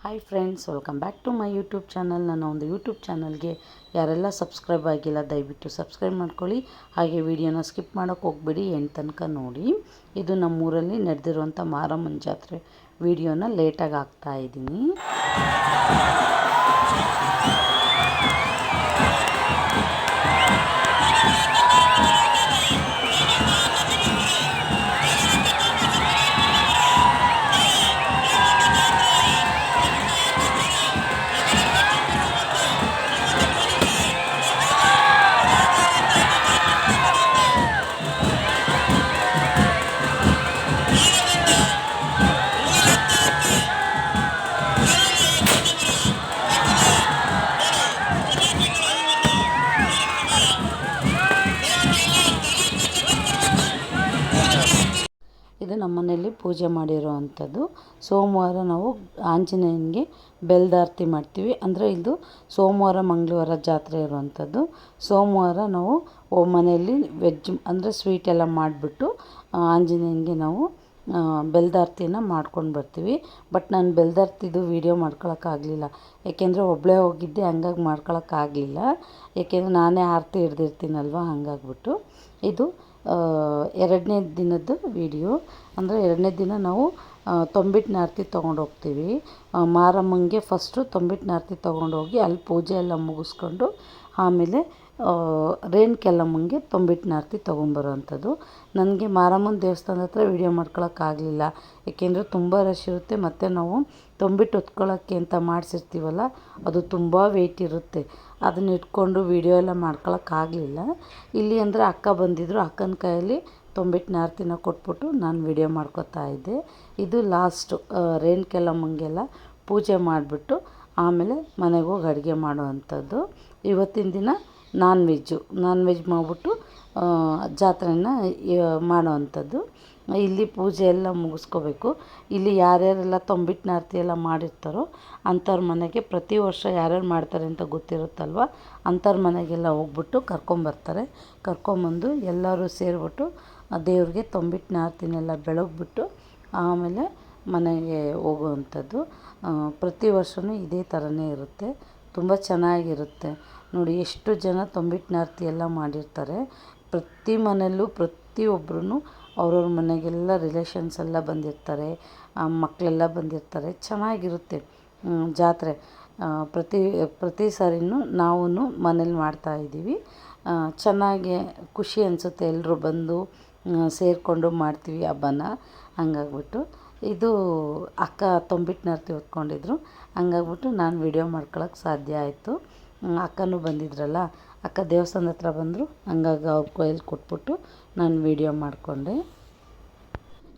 Hi friends, welcome back to my YouTube channel. ನನ್ನ ಒಂದು YouTube ಚಾನಲ್ಗೆ ಯಾರೆಲ್ಲ ಸಬ್ಸ್ಕ್ರೈಬ್ ಆಗಿಲ್ಲ ದಯವಿಟ್ಟು ಸಬ್ಸ್ಕ್ರೈಬ್ ಮಾಡ್ಕೊಳ್ಳಿ. ಹಾಗೆ ವಿಡಿಯೋನ ಸ್ಕಿಪ್ ಮಾಡೋಕ್ಕೆ ಹೋಗ್ಬೇಡಿ, ಎಂಡ್ ತನಕ ನೋಡಿ. ಇದು ನಮ್ಮೂರಲ್ಲಿ ನಡೆದಿರುವಂಥ ಮಾರಮ್ಮನ ಜಾತ್ರೆ ವಿಡಿಯೋನ ಲೇಟಾಗಿ ಹಾಕ್ತಾಯಿದ್ದೀನಿ. ಇದು ನಮ್ಮ ಮನೆಯಲ್ಲಿ ಪೂಜೆ ಮಾಡಿರೋ ಅಂಥದ್ದು. ಸೋಮವಾರ ನಾವು ಆಂಜನೇಯನಿಗೆ ಬೆಲ್ದಾರತಿ ಮಾಡ್ತೀವಿ. ಅಂದರೆ ಇದು ಸೋಮವಾರ ಮಂಗಳವಾರ ಜಾತ್ರೆ ಇರುವಂಥದ್ದು. ಸೋಮವಾರ ನಾವು ಮನೆಯಲ್ಲಿ ವೆಜ್ ಅಂದರೆ ಸ್ವೀಟ್ ಎಲ್ಲ ಮಾಡಿಬಿಟ್ಟು ಆಂಜನೇಯನಿಗೆ ನಾವು ಬೆಲ್ದಾರ್ತಿನ ಮಾಡ್ಕೊಂಡು ಬರ್ತೀವಿ. ಬಟ್ ನಾನು ಬೆಲ್ದಾರ್ತಿದು ವೀಡಿಯೋ ಮಾಡ್ಕೊಳಕ್ಕಾಗಲಿಲ್ಲ, ಏಕೆಂದರೆ ಒಬ್ಬಳೇ ಹೋಗಿದ್ದೆ, ಹಂಗಾಗಿ ಮಾಡ್ಕೊಳಕ್ಕಾಗಲಿಲ್ಲ. ಏಕೆಂದರೆ ನಾನೇ ಆರತಿ ಹಿಡ್ದಿರ್ತೀನಲ್ವ, ಹಂಗಾಗ್ಬಿಟ್ಟು. ಇದು ಎರಡನೇ ದಿನದ್ದು ವಿಡಿಯೋ. ಅಂದರೆ ಎರಡನೇ ದಿನ ನಾವು ತೊಂಬಿಟ್ಟಿನ ಆರತಿ ತೊಗೊಂಡೋಗ್ತೀವಿ. ಮಾರಮ್ಮಂಗೆ ಫಸ್ಟು ತೊಂಬಿಟ್ಟಿನ ಆರತಿ ತೊಗೊಂಡೋಗಿ ಅಲ್ಲಿ ಪೂಜೆ ಎಲ್ಲ ಮುಗಿಸ್ಕೊಂಡು ಆಮೇಲೆ ರೇಣುಕೆಲ್ಲಮ್ಮಂಗೆ ತೊಂಬಿಟ್ಟಿನ ಆರತಿ ತೊಗೊಂಬರೋ ಅಂಥದ್ದು. ನನಗೆ ಮಾರಮ್ಮನ ದೇವಸ್ಥಾನದ ಹತ್ರ ವೀಡಿಯೋ ಮಾಡ್ಕೊಳಕ್ಕಾಗಲಿಲ್ಲ, ಏಕೆಂದರೆ ತುಂಬ ರಶ್ ಇರುತ್ತೆ. ಮತ್ತು ನಾವು ತೊಂಬಿಟ್ಟು ಹೊತ್ಕೊಳ್ಳೋಕ್ಕೆ ಅಂತ ಮಾಡಿಸಿರ್ತೀವಲ್ಲ, ಅದು ತುಂಬ ವೆಯ್ಟ್ ಇರುತ್ತೆ. ಅದನ್ನ ಇಟ್ಕೊಂಡು ವೀಡಿಯೋ ಎಲ್ಲ ಮಾಡ್ಕೊಳಕ್ಕಾಗಲಿಲ್ಲ. ಇಲ್ಲಿ ಅಂದರೆ ಅಕ್ಕ ಬಂದಿದ್ದರು, ಅಕ್ಕನ ಕೈಯಲ್ಲಿ ತೊಂಬಿಟ್ಟಿನ ಆರತಿನ ಕೊಟ್ಬಿಟ್ಟು ನಾನು ವೀಡಿಯೋ ಮಾಡ್ಕೊತಾ ಇದ್ದೆ. ಇದು ಲಾಸ್ಟು ರೇಣುಕೆಲ್ಲಮ್ಮಂಗೆಲ್ಲ ಪೂಜೆ ಮಾಡಿಬಿಟ್ಟು ಆಮೇಲೆ ಮನೆಗೆ ಹೋಗಿ ಅಡುಗೆ ಮಾಡೋ ಅಂಥದ್ದು. ಇವತ್ತಿನ ದಿನ ನಾನ್ ವೆಜ್ ಮಾಡಿಬಿಟ್ಟು ಜಾತ್ರೆನ ಮಾಡೋ ಅಂಥದ್ದು. ಇಲ್ಲಿ ಪೂಜೆ ಎಲ್ಲ ಮುಗಿಸ್ಕೋಬೇಕು. ಇಲ್ಲಿ ಯಾರ್ಯಾರೆಲ್ಲ ತೊಂಬಿಟ್ಟಿನ ಆರತಿ ಎಲ್ಲ ಮಾಡಿರ್ತಾರೋ ಅಂಥವ್ರ ಮನೆಗೆ ಪ್ರತಿ ವರ್ಷ ಯಾರ್ಯಾರು ಮಾಡ್ತಾರೆ ಅಂತ ಗೊತ್ತಿರುತ್ತಲ್ವ, ಅಂಥವ್ರ ಮನೆಗೆಲ್ಲ ಹೋಗ್ಬಿಟ್ಟು ಕರ್ಕೊಂಬರ್ತಾರೆ. ಕರ್ಕೊಂಬಂದು ಎಲ್ಲರೂ ಸೇರಿಬಿಟ್ಟು ದೇವ್ರಿಗೆ ತೊಂಬಿಟ್ಟಿನ ಆರತಿನೆಲ್ಲ ಬೆಳಗ್ಬಿಟ್ಟು ಆಮೇಲೆ ಮನೆಗೆ ಹೋಗುವಂಥದ್ದು. ಪ್ರತಿ ವರ್ಷವೂ ಇದೇ ಥರನೇ ಇರುತ್ತೆ. ತುಂಬ ಚೆನ್ನಾಗಿರುತ್ತೆ ನೋಡಿ. ಎಷ್ಟು ಜನ ತೊಂಬಿಟ್ಟಿನ ಆರತಿ ಎಲ್ಲ ಮಾಡಿರ್ತಾರೆ. ಪ್ರತಿ ಮನೆಯಲ್ಲೂ ಪ್ರತಿಯೊಬ್ಬರೂ ಅವ್ರವ್ರ ಮನೆಗೆಲ್ಲ ರಿಲೇಷನ್ಸ್ ಎಲ್ಲ ಬಂದಿರ್ತಾರೆ, ಮಕ್ಕಳೆಲ್ಲ ಬಂದಿರ್ತಾರೆ. ಚೆನ್ನಾಗಿರುತ್ತೆ ಜಾತ್ರೆ. ಪ್ರತಿ ಸಾರಿನೂ ನಾವು ಮನೇಲಿ ಮಾಡ್ತಾಯಿದ್ದೀವಿ. ಚೆನ್ನಾಗಿ ಖುಷಿ ಅನಿಸುತ್ತೆ, ಎಲ್ಲರೂ ಬಂದು ಸೇರಿಕೊಂಡು ಮಾಡ್ತೀವಿ ಹಬ್ಬನ. ಹಂಗಾಗ್ಬಿಟ್ಟು ಇದು ಅಕ್ಕ ತೊಂಬಿಟ್ಟಿನ ಆರತಿ ಹೊತ್ಕೊಂಡಿದ್ರು, ಹಂಗಾಗ್ಬಿಟ್ಟು ನಾನು ವೀಡಿಯೋ ಮಾಡ್ಕೊಳಕ್ಕೆ ಸಾಧ್ಯ ಆಯಿತು. ಅಕ್ಕನೂ ಬಂದಿದ್ರಲ್ಲ, ಅಕ್ಕ ದೇವಸ್ಥಾನದ ಹತ್ರ ಬಂದರು, ಹಂಗಾಗಿ ಅವ್ರ ಕೈಯಲ್ಲಿ ಕೊಟ್ಬಿಟ್ಟು ನಾನು ವೀಡಿಯೋ ಮಾಡಿಕೊಂಡೆ.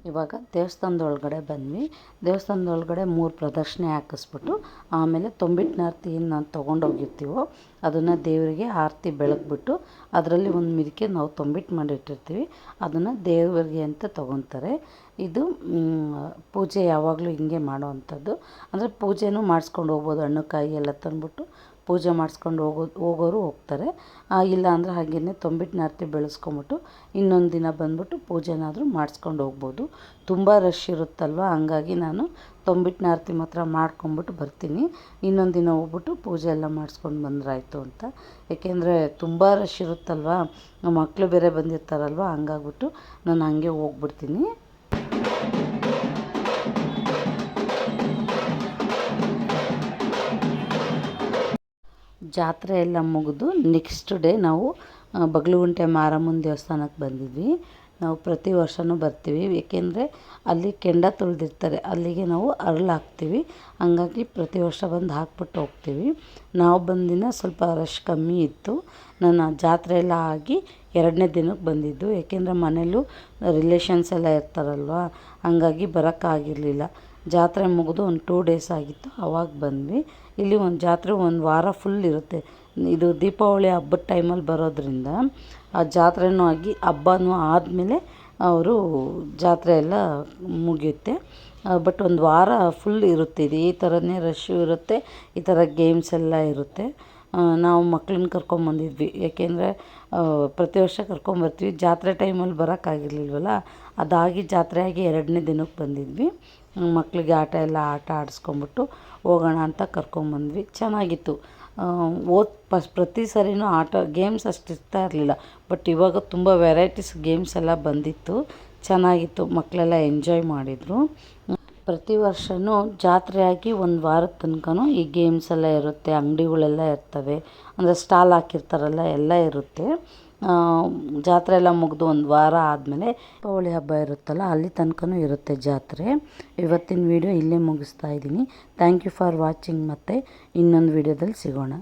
ಇವಾಗ ದೇವಸ್ಥಾನದೊಳಗಡೆ ಬಂದ್ವಿ. ದೇವಸ್ಥಾನದೊಳಗಡೆ 3 ಪ್ರದಕ್ಷಿಣೆ ಹಾಕಿಸ್ಬಿಟ್ಟು ಆಮೇಲೆ ತೊಂಬಿಟ್ಟಿನ ಆರತಿ ಏನು ನಾವು ತೊಗೊಂಡೋಗಿರ್ತೀವೋ ಅದನ್ನು ದೇವರಿಗೆ ಆರತಿ ಬೆಳಗ್ಬಿಟ್ಟು ಅದರಲ್ಲಿ ಒಂದು ಮಿರಿಕೆ ನಾವು ತೊಂಬಿಟ್ಟು ಮಾಡಿಟ್ಟಿರ್ತೀವಿ, ಅದನ್ನು ದೇವರಿಗೆ ಅಂತ ತೊಗೊತಾರೆ. ಇದು ಪೂಜೆ ಯಾವಾಗಲೂ ಹಿಂಗೆ ಮಾಡೋ ಅಂಥದ್ದು. ಅಂದರೆ ಪೂಜೆನೂ ಮಾಡಿಸ್ಕೊಂಡು ಹೋಗ್ಬೋದು, ಹಣ್ಣು ಕಾಯಿ ಎಲ್ಲ ತಂದುಬಿಟ್ಟು ಪೂಜೆ ಮಾಡಿಸ್ಕೊಂಡು ಹೋಗೋರು ಹೋಗ್ತಾರೆ. ಇಲ್ಲ ಅಂದರೆ ಹಾಗೆಯೇ ತೊಂಬಿಟ್ಟಿನ ಆರತಿ ಬೆಳೆಸ್ಕೊಂಬಿಟ್ಟು ಇನ್ನೊಂದು ದಿನ ಬಂದ್ಬಿಟ್ಟು ಪೂಜೆನಾದರೂ ಮಾಡಿಸ್ಕೊಂಡು ಹೋಗ್ಬೋದು. ತುಂಬ ರಶ್ ಇರುತ್ತಲ್ವ, ಹಂಗಾಗಿ ನಾನು ತೊಂಬಿಟ್ಟಿನ ಆರತಿ ಮಾತ್ರ ಮಾಡ್ಕೊಂಬಿಟ್ಟು ಬರ್ತೀನಿ. ಇನ್ನೊಂದು ದಿನ ಹೋಗ್ಬಿಟ್ಟು ಪೂಜೆ ಎಲ್ಲ ಮಾಡಿಸ್ಕೊಂಡು ಬಂದ್ರಾಯ್ತು ಅಂತ. ಏಕೆಂದರೆ ತುಂಬ ರಶ್ ಇರುತ್ತಲ್ವ, ಮಕ್ಕಳು ಬೇರೆ ಬಂದಿರ್ತಾರಲ್ವ, ಹಂಗಾಗ್ಬಿಟ್ಟು ನಾನು ಹಂಗೆ ಹೋಗ್ಬಿಡ್ತೀನಿ. ಜಾತ್ರೆ ಎಲ್ಲ ಮುಗಿದು ನೆಕ್ಸ್ಟ್ ಡೇ ನಾವು ಬಗಲುಗುಂಟೆ ಮಾರಮ್ಮನ ದೇವಸ್ಥಾನಕ್ಕೆ ಬಂದಿದ್ವಿ. ನಾವು ಪ್ರತಿ ವರ್ಷವೂ ಬರ್ತೀವಿ, ಏಕೆಂದರೆ ಅಲ್ಲಿ ಕೆಂಡ ತುಳಿದಿರ್ತಾರೆ, ಅಲ್ಲಿಗೆ ನಾವು ಅರಳು ಹಾಕ್ತೀವಿ. ಹಂಗಾಗಿ ಪ್ರತಿ ವರ್ಷ ಬಂದು ಹಾಕ್ಬಿಟ್ಟು ಹೋಗ್ತೀವಿ. ನಾವು ಬಂದಿನ ಸ್ವಲ್ಪ ರಶ್ ಕಮ್ಮಿ ಇತ್ತು. ನಾನು ಜಾತ್ರೆ ಎಲ್ಲ ಆಗಿ 2ನೇ ದಿನಕ್ಕೆ ಬಂದಿದ್ದು, ಏಕೆಂದರೆ ಮನೇಲೂ ರಿಲೇಷನ್ಸ್ ಎಲ್ಲ ಇರ್ತಾರಲ್ವ, ಹಂಗಾಗಿ ಬರೋಕ್ಕಾಗಿರಲಿಲ್ಲ. ಜಾತ್ರೆ ಮುಗಿದು ಒಂದು 2 ಡೇಸ್ ಆಗಿತ್ತು, ಆವಾಗ ಬಂದ್ವಿ. ಇಲ್ಲಿ ಒಂದು ಜಾತ್ರೆ 1 ವಾರ ಫುಲ್ ಇರುತ್ತೆ. ಇದು ದೀಪಾವಳಿ ಹಬ್ಬದ ಟೈಮಲ್ಲಿ ಬರೋದ್ರಿಂದ ಆ ಜಾತ್ರೆನೂ ಆಗಿ ಹಬ್ಬನೂ ಆದಮೇಲೆ ಅವರು ಜಾತ್ರೆ ಎಲ್ಲ ಮುಗಿಯುತ್ತೆ. ಬಟ್ 1 ವಾರ ಫುಲ್ ಇರುತ್ತೆ. ಇದು ಈ ಥರನೇ ರಶ್ಶು ಇರುತ್ತೆ, ಈ ಥರ ಗೇಮ್ಸ್ ಎಲ್ಲ ಇರುತ್ತೆ. ನಾವು ಮಕ್ಕಳನ್ನ ಕರ್ಕೊಂಬಂದಿದ್ವಿ, ಏಕೆಂದರೆ ಪ್ರತಿ ವರ್ಷ ಕರ್ಕೊಂಬರ್ತೀವಿ. ಜಾತ್ರೆ ಟೈಮಲ್ಲಿ ಬರೋಕ್ಕಾಗಿರ್ಲಿಲ್ವಲ್ಲ, ಅದಾಗಿ ಜಾತ್ರೆ ಆಗಿ 2ನೇ ದಿನಕ್ಕೆ ಬಂದಿದ್ವಿ. ಮಕ್ಕಳಿಗೆ ಆಟ ಆಡಿಸ್ಕೊಂಬಿಟ್ಟು ಹೋಗೋಣ ಅಂತ ಕರ್ಕೊಂಬಂದ್ವಿ. ಚೆನ್ನಾಗಿತ್ತು. ಪ್ರತಿ ಸರಿನೂ ಗೇಮ್ಸ್ ಅಷ್ಟು ಇರ್ತಾ ಇರಲಿಲ್ಲ. ಬಟ್ ಇವಾಗ ತುಂಬ ವೆರೈಟೀಸ್ ಗೇಮ್ಸ್ ಎಲ್ಲ ಬಂದಿತ್ತು. ಚೆನ್ನಾಗಿತ್ತು, ಮಕ್ಕಳೆಲ್ಲ ಎಂಜಾಯ್ ಮಾಡಿದರು. ಪ್ರತಿ ವರ್ಷವೂ ಜಾತ್ರೆಯಾಗಿ ಒಂದು ವಾರದ ತನಕನೂ ಈ ಗೇಮ್ಸ್ ಎಲ್ಲ ಇರುತ್ತೆ. ಅಂಗಡಿಗಳೆಲ್ಲ ಇರ್ತವೆ, ಅಂದರೆ ಸ್ಟಾಲ್ ಹಾಕಿರ್ತಾರಲ್ಲ ಎಲ್ಲ ಇರುತ್ತೆ. ಜಾತ್ರೆ ಎಲ್ಲ ಮುಗಿದು ಒಂದು ವಾರ ಆದಮೇಲೆ ದೀಪಾವಳಿ ಹಬ್ಬ ಇರುತ್ತಲ್ಲ, ಅಲ್ಲಿ ತನಕನೂ ಇರುತ್ತೆ ಜಾತ್ರೆ. ಇವತ್ತಿನ ವಿಡಿಯೋ ಇಲ್ಲೇ ಮುಗಿಸ್ತಾ ಇದ್ದೀನಿ. Thank you for watching. ಮತ್ತು ಇನ್ನೊಂದು ವಿಡಿಯೋದಲ್ಲಿ ಸಿಗೋಣ.